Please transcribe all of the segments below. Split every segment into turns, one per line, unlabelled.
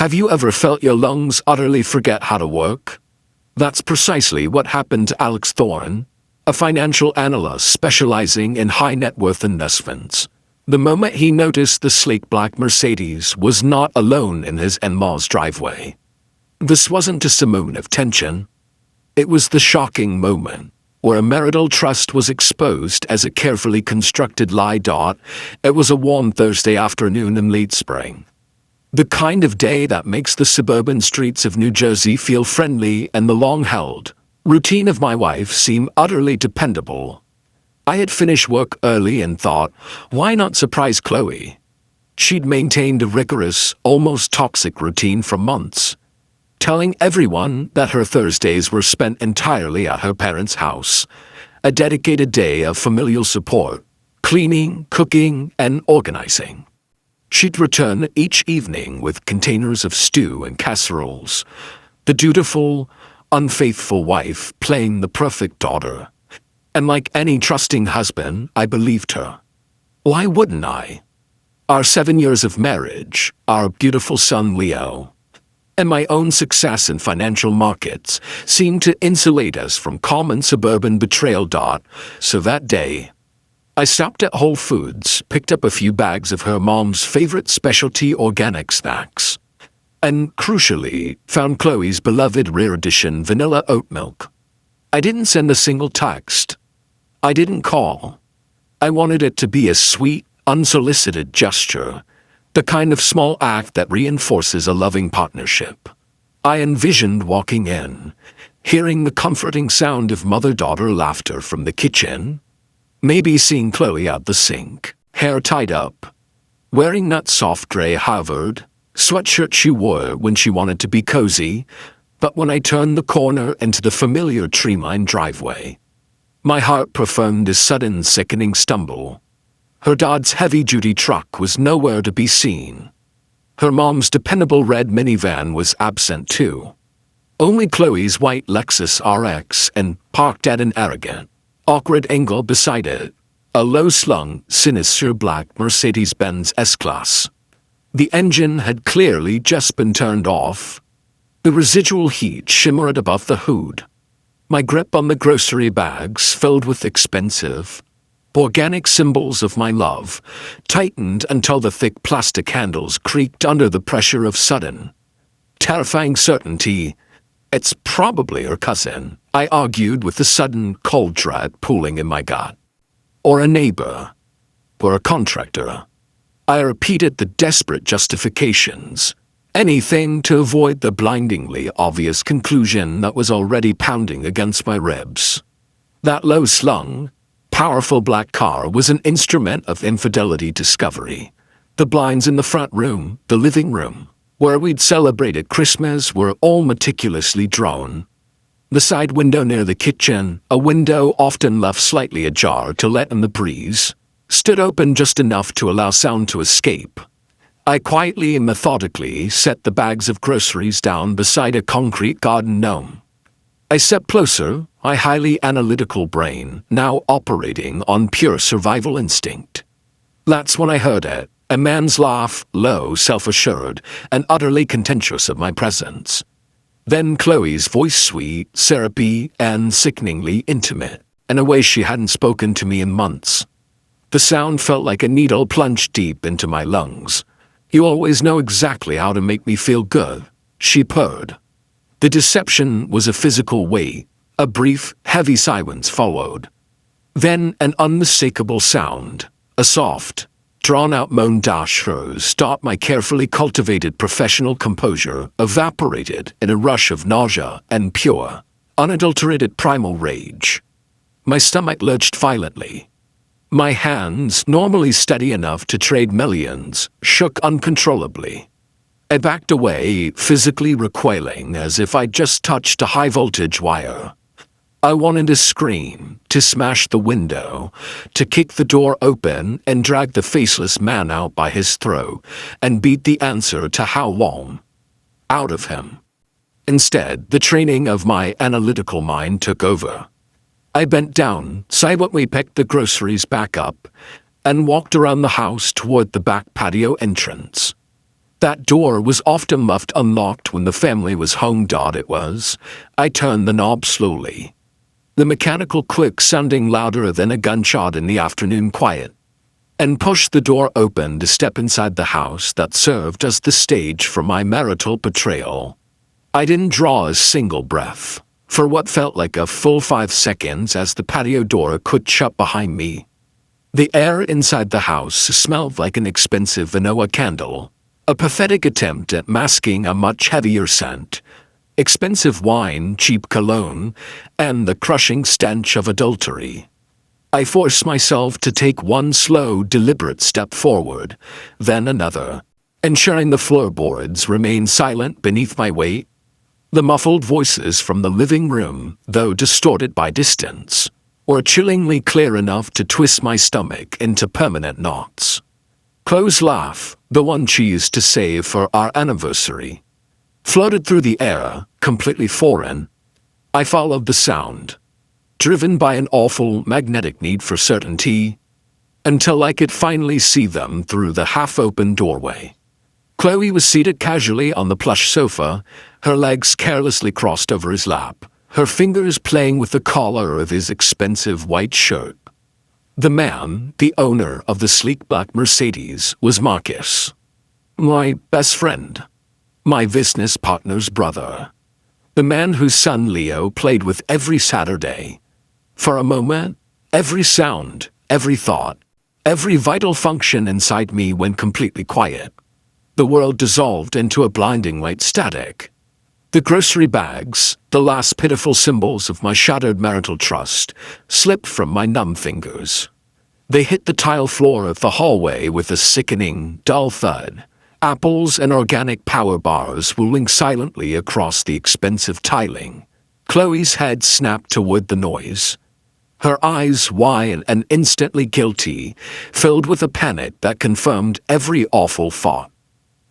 Have you ever felt your lungs utterly forget how to work? That's precisely what happened to Alex Thorne, a financial analyst specializing in high net worth investments. The moment he noticed the sleek black Mercedes was not alone in his in-laws' driveway. This wasn't just a moment of tension. It was the shocking moment where a marital trust was exposed as a carefully constructed lie. It was a warm Thursday afternoon in late spring. The kind of day that makes the suburban streets of New Jersey feel friendly and the long-held routine of my wife seem utterly dependable. I had finished work early and thought, why not surprise Chloe? She'd maintained a rigorous, almost toxic routine for months, telling everyone that her Thursdays were spent entirely at her parents' house, a dedicated day of familial support, cleaning, cooking, and organizing. She'd return each evening with containers of stew and casseroles, the dutiful, unfaithful wife playing the perfect daughter. And like any trusting husband, I believed her. Why wouldn't I? Our 7 years of marriage, our beautiful son Leo, and my own success in financial markets seemed to insulate us from common suburban betrayal. So that day, I stopped at Whole Foods, picked up a few bags of her mom's favorite specialty organic snacks, and, crucially, found Chloe's beloved rare edition vanilla oat milk. I didn't send a single text. I didn't call. I wanted it to be a sweet, unsolicited gesture, the kind of small act that reinforces a loving partnership. I envisioned walking in, hearing the comforting sound of mother-daughter laughter from the kitchen, maybe seeing Chloe at the sink, hair tied up, wearing that soft gray Harvard sweatshirt she wore when she wanted to be cozy. But when I turned the corner into the familiar tree-lined driveway, my heart performed a sudden sickening stumble. Her dad's heavy-duty truck was nowhere to be seen. Her mom's dependable red minivan was absent too. Only Chloe's white Lexus RX and, parked at an arrogant, awkward angle beside it, a low-slung, sinister black Mercedes-Benz S-Class. The engine had clearly just been turned off. The residual heat shimmered above the hood. My grip on the grocery bags, filled with expensive, organic symbols of my love, tightened until the thick plastic handles creaked under the pressure of sudden, terrifying certainty. It's probably her cousin, I argued with the sudden cold dread pooling in my gut. Or a neighbor. Or a contractor. I repeated the desperate justifications. Anything to avoid the blindingly obvious conclusion that was already pounding against my ribs. That low-slung, powerful black car was an instrument of infidelity discovery. The blinds in the front room, the living room, where we'd celebrated Christmas, were all meticulously drawn. The side window near the kitchen, a window often left slightly ajar to let in the breeze, stood open just enough to allow sound to escape. I quietly and methodically set the bags of groceries down beside a concrete garden gnome. I stepped closer, my highly analytical brain now operating on pure survival instinct. That's when I heard it. A man's laugh, low, self-assured, and utterly contemptuous of my presence. Then Chloe's voice, sweet, syrupy, and sickeningly intimate, in a way she hadn't spoken to me in months. The sound felt like a needle plunged deep into my lungs. You always know exactly how to make me feel good, she purred. The deception was a physical weight. A brief, heavy silence followed. Then an unmistakable sound, a soft, drawn-out moan rose. Stopped. My carefully cultivated professional composure evaporated in a rush of nausea and pure, unadulterated primal rage. My stomach lurched violently. My hands, normally steady enough to trade millions, shook uncontrollably. I backed away, physically recoiling as if I'd just touched a high-voltage wire. I wanted to scream, to smash the window, to kick the door open and drag the faceless man out by his throat and beat the answer to how long out of him. Instead, the training of my analytical mind took over. I bent down, silently picked the groceries back up, and walked around the house toward the back patio entrance. That door was often left unlocked when the family was home. It was. I turned the knob slowly. The mechanical click sounding louder than a gunshot in the afternoon quiet, and pushed the door open to step inside the house that served as the stage for my marital betrayal. I didn't draw a single breath for what felt like a full 5 seconds as the patio door could shut behind me. The air inside the house smelled like an expensive vanilla candle, a pathetic attempt at masking a much heavier scent. Expensive wine, cheap cologne, and the crushing stench of adultery. I forced myself to take one slow, deliberate step forward, then another, ensuring the floorboards remained silent beneath my weight. The muffled voices from the living room, though distorted by distance, were chillingly clear enough to twist my stomach into permanent knots. Chloe's laugh, the one she used to save for our anniversary, floated through the air, completely foreign. I followed the sound, driven by an awful magnetic need for certainty, until I could finally see them through the half-open doorway. Chloe was seated casually on the plush sofa, her legs carelessly crossed over his lap, her fingers playing with the collar of his expensive white shirt. The man, the owner of the sleek black Mercedes, was Marcus, my best friend. My business partner's brother. The man whose son Leo played with every Saturday. For a moment, every sound, every thought, every vital function inside me went completely quiet. The world dissolved into a blinding white static. The grocery bags, the last pitiful symbols of my shattered marital trust, slipped from my numb fingers. They hit the tile floor of the hallway with a sickening, dull thud. Apples and organic power bars wooling silently across the expensive tiling. Chloe's head snapped toward the noise. Her eyes wide and instantly guilty, filled with a panic that confirmed every awful thought.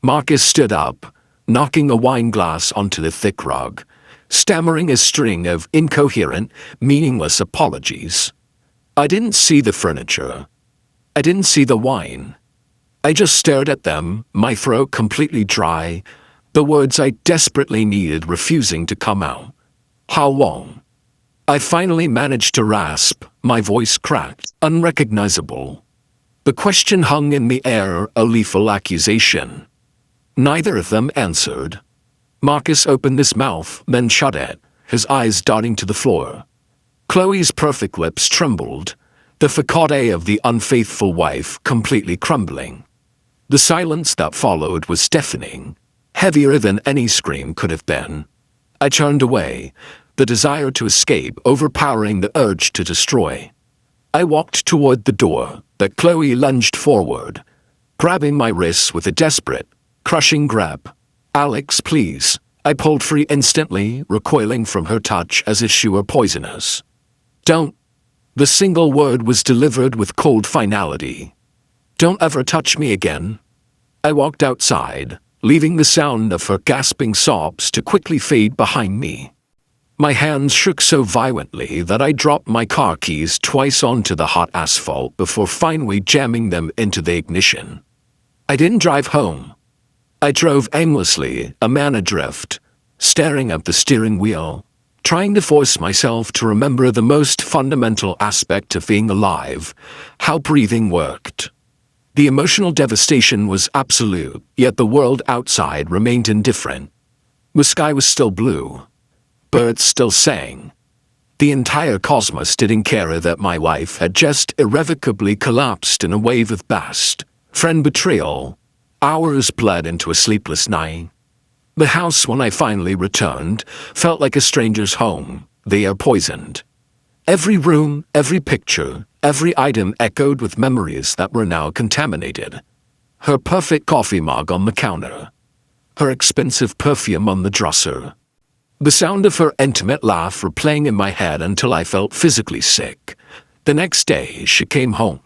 Marcus stood up, knocking a wine glass onto the thick rug, stammering a string of incoherent, meaningless apologies. I didn't see the furniture. I didn't see the wine. I just stared at them, my throat completely dry, the words I desperately needed refusing to come out. How long? I finally managed to rasp, my voice cracked, unrecognizable. The question hung in the air, a lethal accusation. Neither of them answered. Marcus opened his mouth, then shut it, his eyes darting to the floor. Chloe's perfect lips trembled, the facade of the unfaithful wife completely crumbling. The silence that followed was deafening, heavier than any scream could have been. I turned away, the desire to escape overpowering the urge to destroy. I walked toward the door, but Chloe lunged forward, grabbing my wrists with a desperate, crushing grab. "Alex, please." I pulled free instantly, recoiling from her touch as if she were poisonous. "Don't." The single word was delivered with cold finality. "Don't ever touch me again." I walked outside, leaving the sound of her gasping sobs to quickly fade behind me. My hands shook so violently that I dropped my car keys twice onto the hot asphalt before finally jamming them into the ignition. I didn't drive home. I drove aimlessly, a man adrift, staring at the steering wheel, trying to force myself to remember the most fundamental aspect of being alive, how breathing worked. The emotional devastation was absolute, yet the world outside remained indifferent. The sky was still blue. Birds still sang. The entire cosmos didn't care that my wife had just irrevocably collapsed in a wave of past friend betrayal. Hours bled into a sleepless night. The house, when I finally returned, felt like a stranger's home, the air poisoned. Every room, every picture, every item echoed with memories that were now contaminated. Her perfect coffee mug on the counter. Her expensive perfume on the dresser. The sound of her intimate laugh replaying in my head until I felt physically sick. The next day, she came home.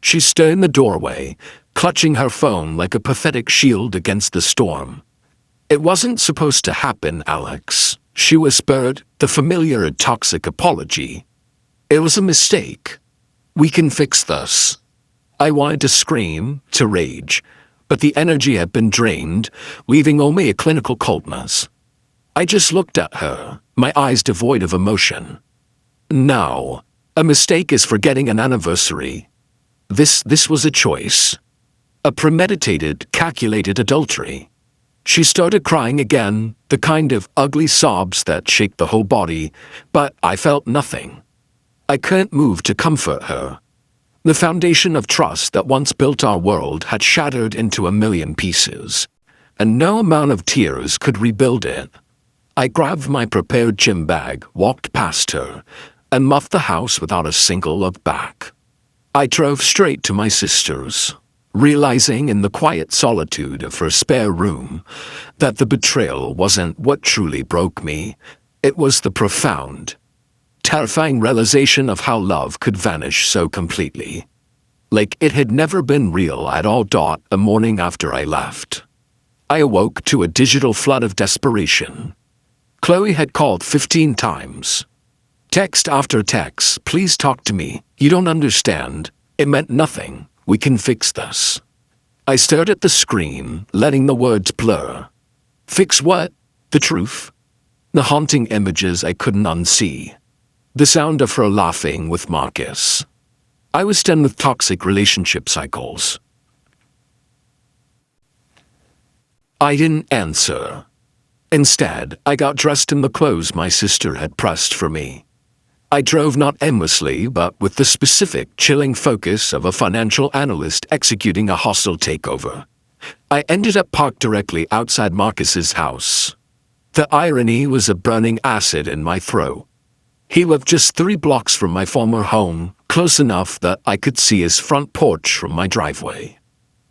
She stood in the doorway, clutching her phone like a pathetic shield against the storm. "It wasn't supposed to happen, Alex," she whispered, the familiar toxic apology. "It was a mistake. We can fix this." I wanted to scream, to rage, but the energy had been drained, leaving only a clinical coldness. I just looked at her, my eyes devoid of emotion. No, a mistake is forgetting an anniversary. This was a choice. A premeditated, calculated adultery. She started crying again, the kind of ugly sobs that shake the whole body, but I felt nothing. I couldn't move to comfort her. The foundation of trust that once built our world had shattered into a million pieces, and no amount of tears could rebuild it. I grabbed my prepared gym bag, walked past her, and muffed the house without a single look back. I drove straight to my sister's, realizing in the quiet solitude of her spare room that the betrayal wasn't what truly broke me. It was the profound, terrifying realization of how love could vanish so completely. Like it had never been real at all. A morning after I left, I awoke to a digital flood of desperation. Chloe had called 15 times. Text after text, please talk to me. You don't understand. It meant nothing. We can fix this. I stared at the screen, letting the words blur. Fix what? The truth? The haunting images I couldn't unsee. The sound of her laughing with Marcus. I was done with toxic relationship cycles. I didn't answer. Instead, I got dressed in the clothes my sister had pressed for me. I drove not aimlessly, but with the specific, chilling focus of a financial analyst executing a hostile takeover. I ended up parked directly outside Marcus's house. The irony was a burning acid in my throat. He lived just 3 blocks from my former home, close enough that I could see his front porch from my driveway.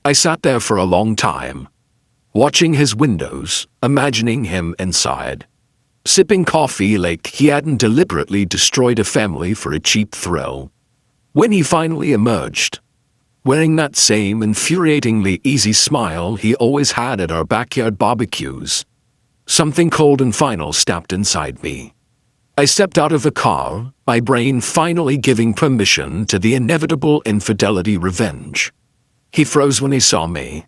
I sat there for a long time, watching his windows, imagining him inside, sipping coffee like he hadn't deliberately destroyed a family for a cheap thrill. When he finally emerged, wearing that same infuriatingly easy smile he always had at our backyard barbecues, something cold and final snapped inside me. I stepped out of the car, my brain finally giving permission to the inevitable infidelity revenge. He froze when he saw me.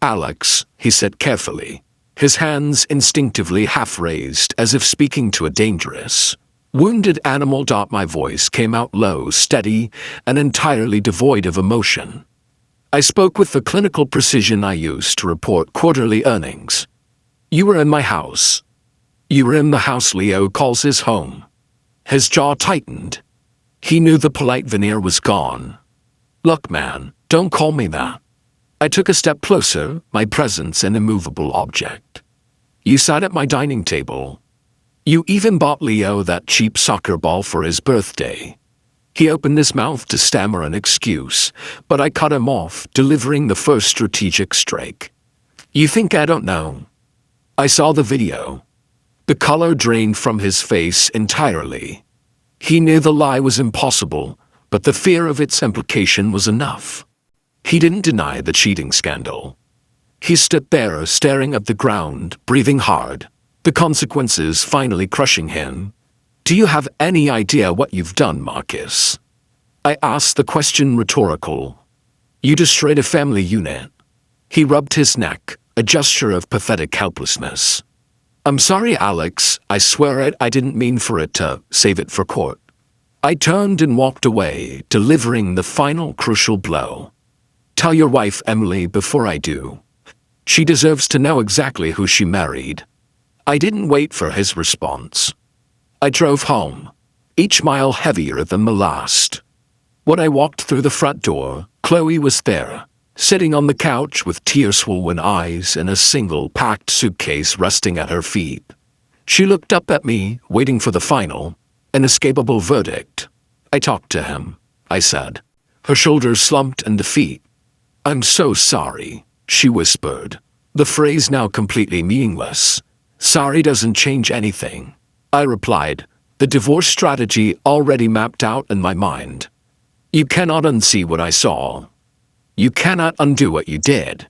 Alex, he said carefully, his hands instinctively half-raised as if speaking to a dangerous, wounded animal. My voice came out low, steady, and entirely devoid of emotion. I spoke with the clinical precision I used to report quarterly earnings. You were in my house. You were in the house Leo calls his home. His jaw tightened. He knew the polite veneer was gone. Look, man, don't call me that. I took a step closer, my presence an immovable object. You sat at my dining table. You even bought Leo that cheap soccer ball for his birthday. He opened his mouth to stammer an excuse, but I cut him off, delivering the first strategic strike. You think I don't know? I saw the video. The color drained from his face entirely. He knew the lie was impossible, but the fear of its implication was enough. He didn't deny the cheating scandal. He stood there staring at the ground, breathing hard, the consequences finally crushing him. Do you have any idea what you've done, Marcus? I asked the question rhetorical. You destroyed a family unit. He rubbed his neck, a gesture of pathetic helplessness. I'm sorry, Alex, I swear I didn't mean for it to save it for court. I turned and walked away, delivering the final crucial blow. Tell your wife, Emily, before I do. She deserves to know exactly who she married. I didn't wait for his response. I drove home, each mile heavier than the last. When I walked through the front door, Chloe was there, sitting on the couch with tear-swollen eyes and a single packed suitcase resting at her feet. She looked up at me, waiting for the final, inescapable verdict. I talked to him, I said. Her shoulders slumped in defeat. I'm so sorry, she whispered, the phrase now completely meaningless. Sorry doesn't change anything, I replied, the divorce strategy already mapped out in my mind. You cannot unsee what I saw. You cannot undo what you did.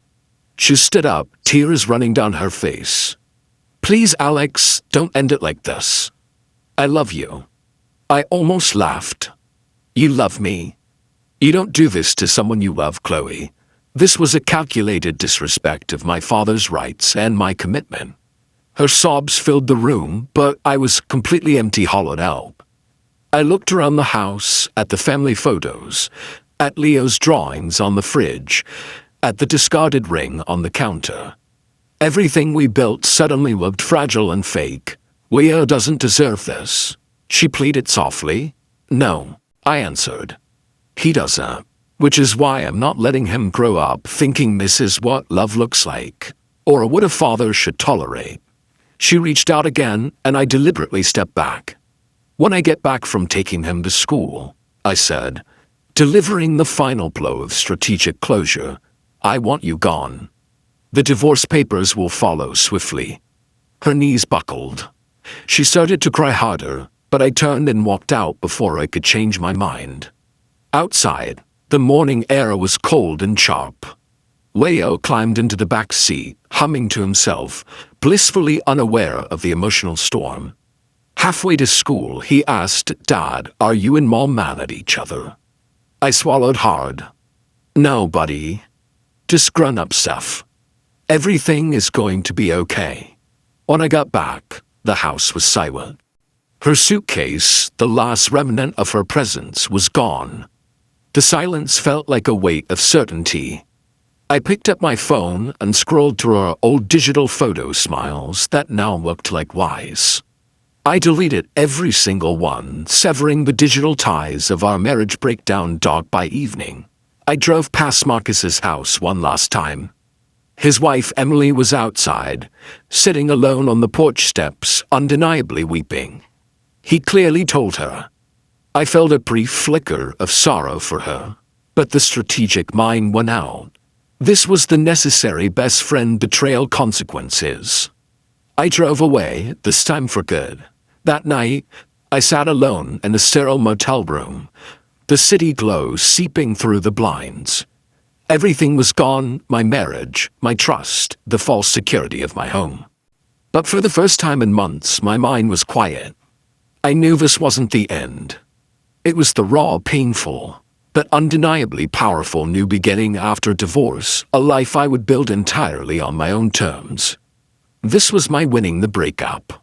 She stood up, tears running down her face. Please, Alex, don't end it like this. I love you. I almost laughed. You love me. You don't do this to someone you love, Chloe. This was a calculated disrespect of my father's rights and my commitment. Her sobs filled the room, but I was completely empty, hollowed out. I looked around the house, at the family photos, at Leo's drawings on the fridge, at the discarded ring on the counter. Everything we built suddenly looked fragile and fake. Leo doesn't deserve this, she pleaded softly. No, I answered. He doesn't, which is why I'm not letting him grow up thinking this is what love looks like, or what a father should tolerate. She reached out again, and I deliberately stepped back. When I get back from taking him to school, I said, delivering the final blow of strategic closure, I want you gone. The divorce papers will follow swiftly. Her knees buckled. She started to cry harder, but I turned and walked out before I could change my mind. Outside, the morning air was cold and sharp. Leo climbed into the back seat, humming to himself, blissfully unaware of the emotional storm. Halfway to school, he asked, Dad, are you and Mom mad at each other? I swallowed hard. No, buddy. Just grown-up stuff. Everything is going to be okay. When I got back, the house was silent. Her suitcase, the last remnant of her presence, was gone. The silence felt like a weight of certainty. I picked up my phone and scrolled through our old digital photo smiles that now looked like lies. I deleted every single one, severing the digital ties of our marriage breakdown dark by evening. I drove past Marcus's house one last time. His wife Emily was outside, sitting alone on the porch steps, undeniably weeping. He clearly told her. I felt a brief flicker of sorrow for her, but the strategic mind went out. This was the necessary best friend betrayal consequences. I drove away, this time for good. That night, I sat alone in a sterile motel room, the city glow seeping through the blinds. Everything was gone, my marriage, my trust, the false security of my home. But for the first time in months, my mind was quiet. I knew this wasn't the end. It was the raw, painful, but undeniably powerful new beginning after divorce, a life I would build entirely on my own terms. This was my winning the breakup.